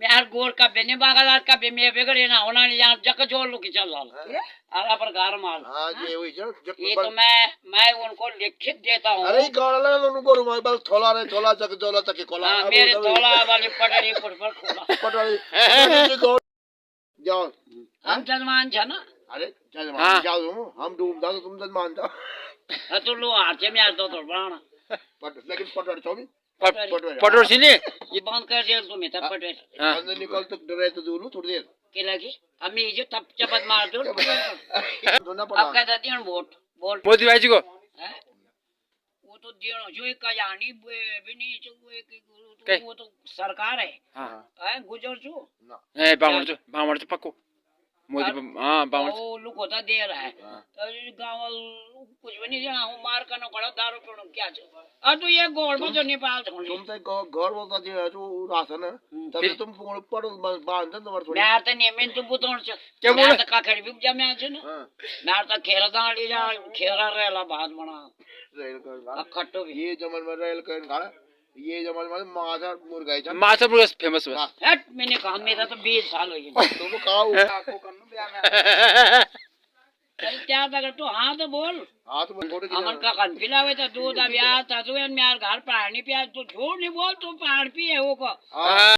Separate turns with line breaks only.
यार गोर का बेने बागादार का बे मैं बिगड़े ना होना यहाँ जक जोड़ लो कि चल रहा आला पर गार माल
हाँ ये वही
ये तो मैं उनको लिखित देता हूँ।
अरे गाना लगा उनको रुमाल बल थोला रे थोला तक जोला तक कोला
मेरे थोला वाली पटरी पर खोला
पटरी जाओ
हम जजमान छा ना।
अरे जजमान जाओ हम डूब जाओ तुम जजमान जाओ
तो लो आचे में आता तो बनाना
लेकिन पटरी छोड़ी
पटोर सीने
ये बंद कर दिया तुम्हें तब पटरी
अंदर निकल तक डरे तो दूर थोड़ी देर
के लगी अम्मी ये तब चपत मार दो
दोना
अब
पड़ा
कहता दियो वोट
मोदी भाई जी को
वो तो दियो जो एक कजानी भी नहीं जो एक वो तो सरकार है हैं गुजर जो
ए बामण जो पक्को मोदी हां बामण
वो लोग होता दे रहा है गांव कुछ भी नहीं जाना मार करना पड़ा दारू पीना क्या अब तो ये गोड़ में जो नेपाल
तुम तो घर बोलता जो जो राशन है तब तुम पड़ बांध दो तुम्हारे थोड़ी
मैं तो नियमित तो बुतों से क्या बोले तो का खड़ी भी जमे आज ना ना तो खेरा दाल ले जा खेरा रेला बात बना
रेल कर
खट्टो भी
ये जमन में रेल कर खाना ये जमन में
माछा मुर्गा फेमस बस
हट मैंने कहा मेरा तो 20 साल हो गए
तुम खाओ आपको करनो ब्याह में
क्या अगर तो हाँ तो बोल
हाथ में फोटो
अमन का कन पिलावे तो दूध अभियान था तो यार घर पहाड़ नहीं पिया तो झूठ नहीं बोल तू पहाड़ पिए वो को